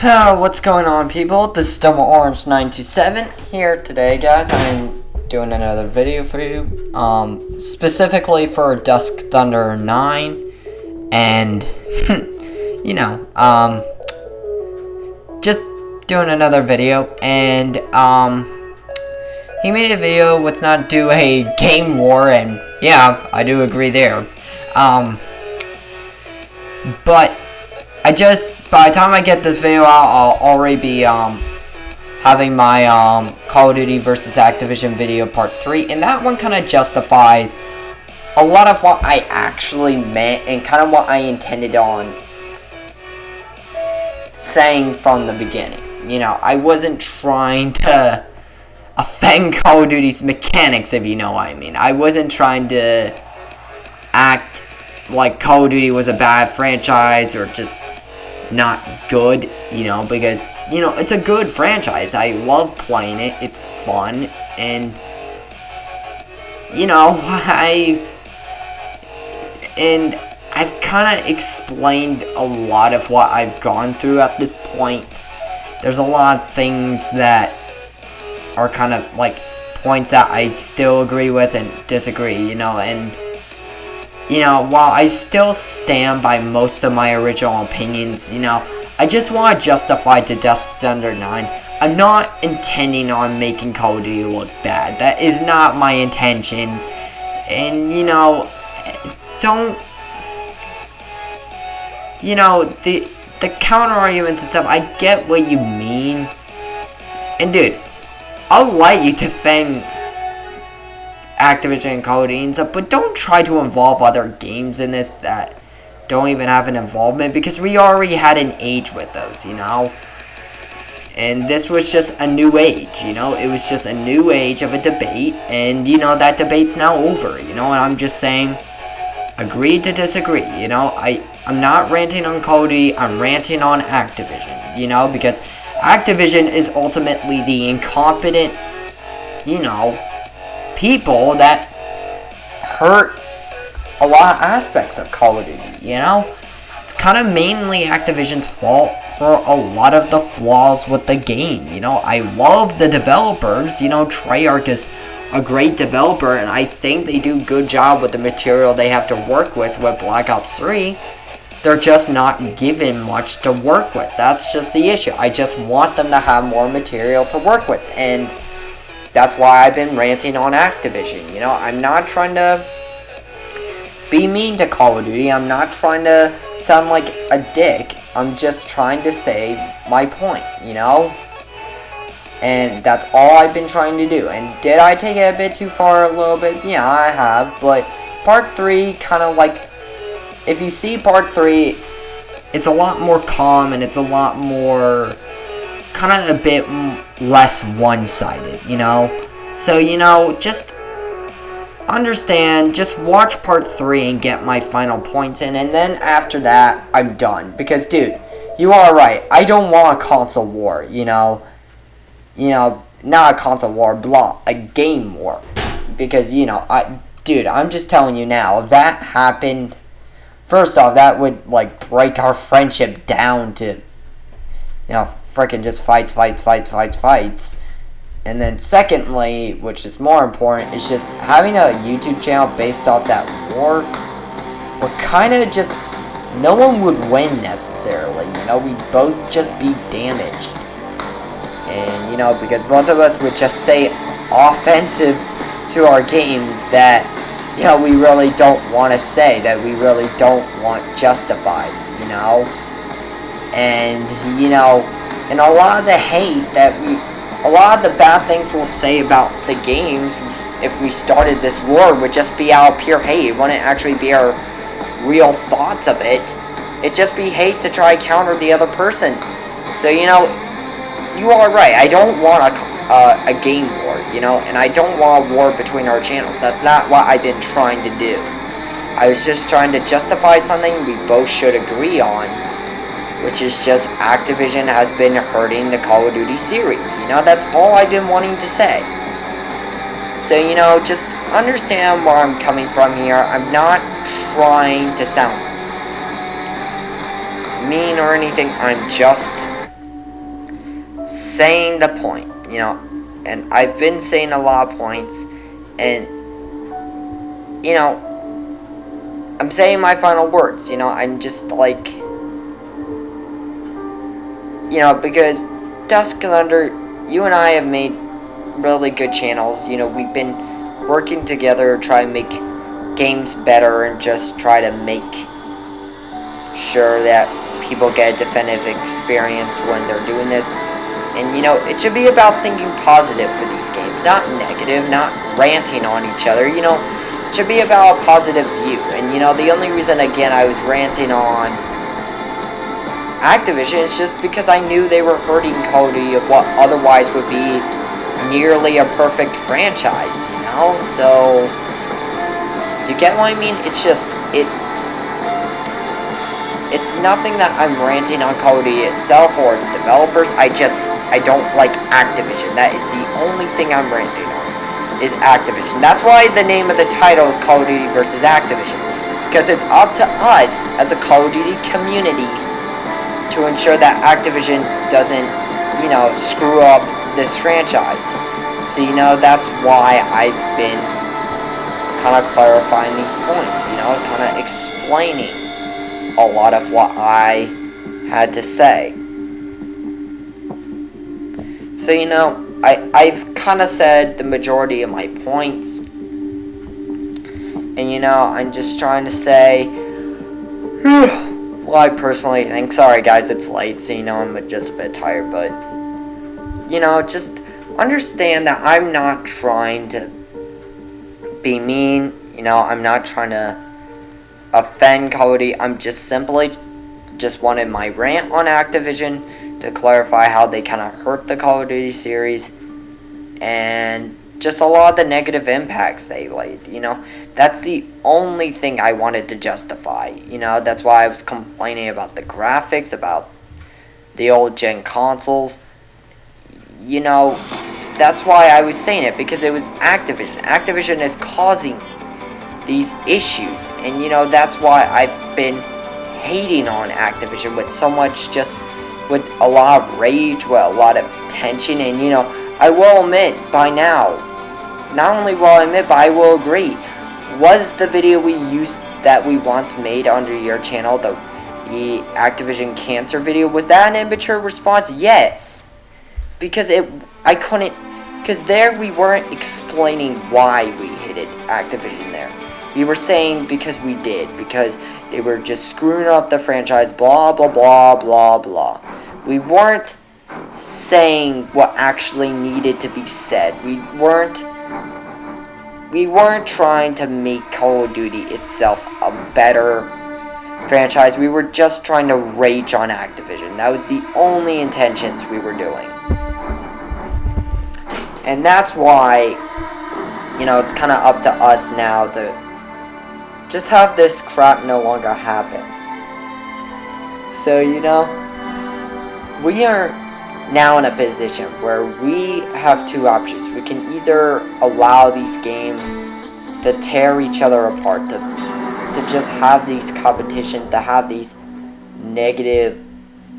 What's going on, people? This is Dumbo Orange 927 here today, guys. I'm doing another video for you, specifically for Dusk Thunder 9, and just doing another video. And he made a video. Let's not do a game war, and yeah, I do agree there. But by the time I get this video out, I'll already be having my Call of Duty versus Activision video part 3, and that one kind of justifies a lot of what I actually meant and kind of what I intended on saying from the beginning. You know, I wasn't trying to offend Call of Duty's mechanics, if you know what I mean. I wasn't trying to act like Call of Duty was a bad franchise or just not good, because, it's a good franchise. I love playing it. It's fun, and, I've kind of explained a lot of what I've gone through at this point. There's a lot of things that are kind of, like, points that I still agree with and disagree, and while I still stand by most of my original opinions, I just want to justify to Dusk Thunder 9. I'm not intending on making Call of Duty look bad. That is not my intention. And, the counter arguments and stuff, I get what you mean. And, dude, I'll let you defend Activision and Call of Duty and stuff, but don't try to involve other games in this that don't even have an involvement, because we already had an age with those, and this was just a new age, it was just a new age of a debate, and that debate's now over, and I'm just saying, agree to disagree, I'm not ranting on Call of Duty, I'm ranting on Activision, because Activision is ultimately the incompetent, people that hurt a lot of aspects of Call of Duty, It's kind of mainly Activision's fault for a lot of the flaws with the game, I love the developers, Treyarch is a great developer, and I think they do a good job with the material they have to work with Black Ops 3. They're just not given much to work with. That's just the issue. I just want them to have more material to work with, and that's why I've been ranting on Activision, I'm not trying to be mean to Call of Duty, I'm not trying to sound like a dick, I'm just trying to say my point, and that's all I've been trying to do. And did I take it a bit too far a little bit? Yeah, I have, but part 3 kind of like, if you see part 3, it's a lot more calm, and it's a lot more, kind of a bit less one-sided, So, just understand, just watch part 3 and get my final points in, and then after that, I'm done. Because, dude, you are right. I don't want a console war, not a console war, a game war. Because, dude, I'm just telling you now, if that happened, first off, that would, like, break our friendship down to, freaking just fights. And then secondly, which is more important, is just having a YouTube channel based off that war would kind of just, no one would win necessarily, we'd both just be damaged. And, because both of us would just say offensives to our games that, we really don't want to say, that we really don't want justified, And, and a lot of the hate a lot of the bad things we'll say about the games, if we started this war, would just be out of pure hate. It wouldn't actually be our real thoughts of it. It'd just be hate to try to counter the other person. So, you are right. I don't want a game war, and I don't want a war between our channels. That's not what I've been trying to do. I was just trying to justify something we both should agree on, which is just Activision has been hurting the Call of Duty series. That's all I've been wanting to say. So, just understand where I'm coming from here. I'm not trying to sound mean or anything. I'm just saying the point, you know, and I've been saying a lot of points, and, you know, I'm saying my final words, you know, I'm just like, you know, because Dusk and Thunder, you and I have made really good channels, you know, we've been working together to try and make games better and just try to make sure that people get a definitive experience when they're doing this. And, you know, it should be about thinking positive for these games, not negative, not ranting on each other, you know, it should be about a positive view. And, you know, the only reason, again, I was ranting on Activision is just because I knew they were hurting Call of Duty of what otherwise would be nearly a perfect franchise, you know, so, you get what I mean? It's just, it's nothing that I'm ranting on Call of Duty itself or its developers. I don't like Activision. That is the only thing I'm ranting on, is Activision. That's why the name of the title is Call of Duty versus Activision. Because it's up to us, as a Call of Duty community, to ensure that Activision doesn't, you know, screw up this franchise. So, you know, that's why I've been kind of clarifying these points, you know, kind of explaining a lot of what I had to say. So, you know, I've kind of said the majority of my points. And, you know, I'm just trying to say well, I personally think, sorry guys, it's late, so, you know, I'm just a bit tired, but, you know, just understand that I'm not trying to be mean, you know, I'm not trying to offend Call of Duty. I'm just simply just wanted my rant on Activision to clarify how they kind of hurt the Call of Duty series and just a lot of the negative impacts they laid, you know. That's the only thing I wanted to justify, you know. That's why I was complaining about the graphics, about the old gen consoles, you know. That's why I was saying it, because it was Activision. Activision is causing these issues, and, you know, that's why I've been hating on Activision with so much, just with a lot of rage, with a lot of tension. And, you know, I will admit by now, not only will I admit, but I will agree, was the video we used that we once made under your channel, the Activision cancer video, was that an immature response? Yes, because I couldn't, because there we weren't explaining why we hated Activision there. We were saying because we did, because they were just screwing up the franchise, blah, blah, blah, blah, blah. We weren't saying what actually needed to be said. We weren't trying to make Call of Duty itself a better franchise. We were just trying to rage on Activision. That was the only intentions we were doing. And that's why, you know, it's kind of up to us now to just have this crap no longer happen. So, you know, we are now in a position where we have two options. We can either allow these games to tear each other apart, to just have these competitions, to have these negative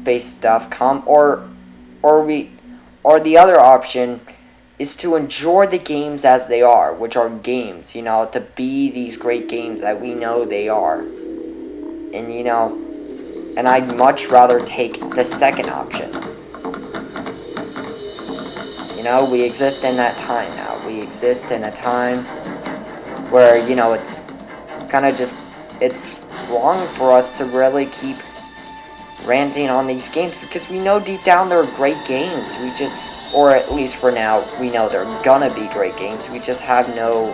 based stuff come, or the other option is to enjoy the games as they are, which are games, you know, to be these great games that we know they are. And, you know, and I'd much rather take the second option. You know, we exist in that time now. We exist in a time where, you know, it's kind of just, it's wrong for us to really keep ranting on these games, because we know deep down they're great games. We just, or at least for now, we know they're gonna be great games. We just have no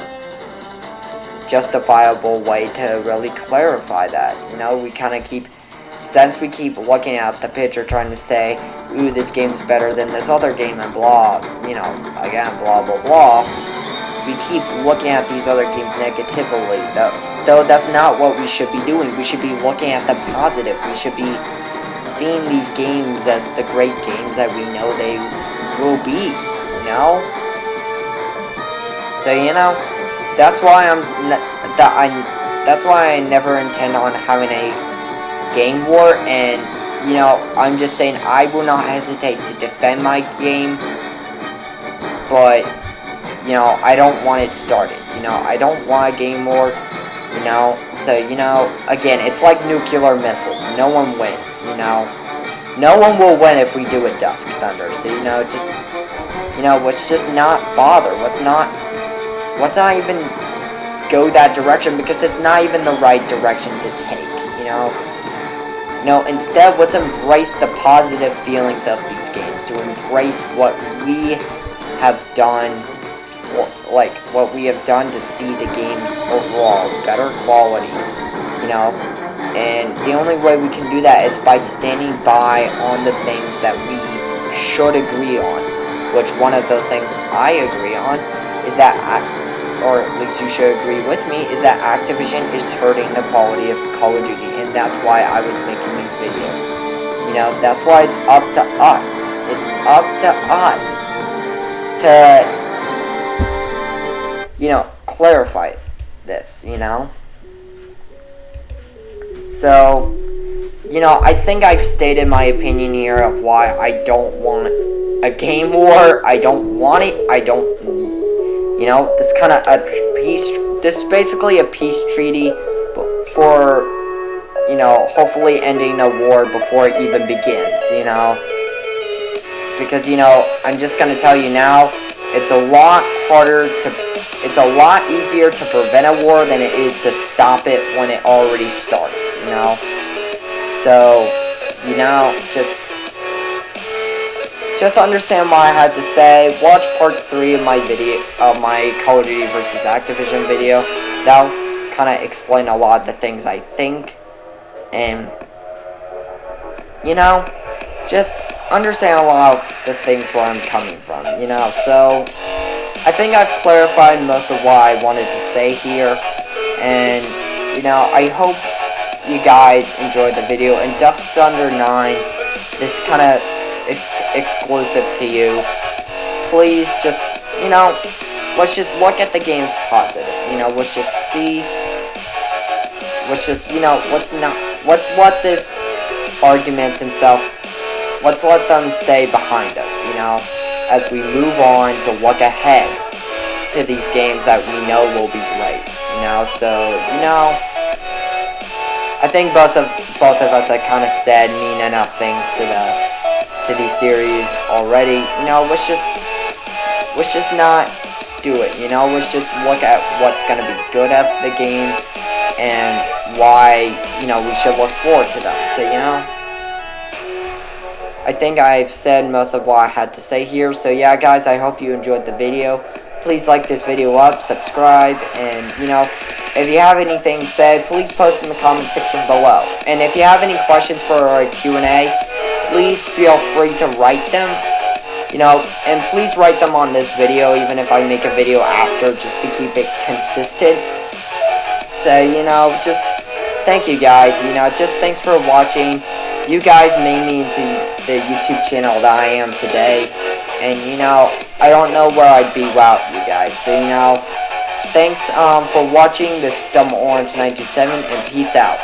justifiable way to really clarify that. You know, we kind of keep, since we keep looking at the picture trying to say, ooh, this game's better than this other game and blah, you know, again, blah, blah, blah, we keep looking at these other games negatively, though that's not what we should be doing. We should be looking at the positive. We should be seeing these games as the great games that we know they will be, you know? So, you know, that's why that's why I never intend on having a game war, and you know, I'm just saying I will not hesitate to defend my game, but, you know, I don't want it started. You know, I don't want a game war, you know, so, you know, again, it's like nuclear missiles. No one wins, you know. No one will win if we do a Dusk Thunder, so, you know, just, you know, let's just not bother. Let's not even go that direction, because it's not even the right direction to take, you know. No, instead, let's embrace the positive feelings of these games, to embrace what we have done, like, what we have done to see the games overall, better qualities, you know, and the only way we can do that is by standing by on the things that we should agree on, which one of those things I agree on is that, or at least you should agree with me, is that Activision is hurting the quality of Call of Duty, and that's why I was making these videos. You know, that's why it's up to us. It's up to us to, you know, clarify this, you know? So, you know, I think I've stated my opinion here of why I don't want a game war. I don't want it. I don't, you know, this kind of a peace, this is basically a peace treaty for, you know, hopefully ending a war before it even begins, you know. Because, you know, I'm just going to tell you now, it's a lot harder to, it's a lot easier to prevent a war than it is to stop it when it already starts, you know. So, you know, just understand what I had to say. Watch part 3 of my video, of my Call of Duty vs. Activision video. That'll kind of explain a lot of the things I think. And, you know, just understand a lot of the things where I'm coming from, you know. So, I think I've clarified most of what I wanted to say here. And, you know, I hope you guys enjoyed the video. And Dusk Thunder 9, this kind of exclusive to you. Please just, you know, let's just look at the game's positive. You know, let's just see, let's just, you know, let's let this arguments and stuff, let's let them stay behind us, you know, as we move on to look ahead to these games that we know will be great, you know. So, you know, I think both of us have kind of said mean enough things to these series already. You know, let's just not do it, you know. Let's just look at what's going to be good at the game and why, you know, we should look forward to them. So, you know, I think I've said most of what I had to say here. So yeah, guys, I hope you enjoyed the video. Please like this video up, subscribe, and, you know, if you have anything said, please post in the comment section below. And if you have any questions for our Q&A, please feel free to write them, you know, and please write them on this video, even if I make a video after, just to keep it consistent. So, you know, just thank you guys, you know, just thanks for watching. You guys made me into the YouTube channel that I am today, and, you know, I don't know where I'd be without you guys. So, you know, thanks for watching this Dumb Orange 97, and peace out.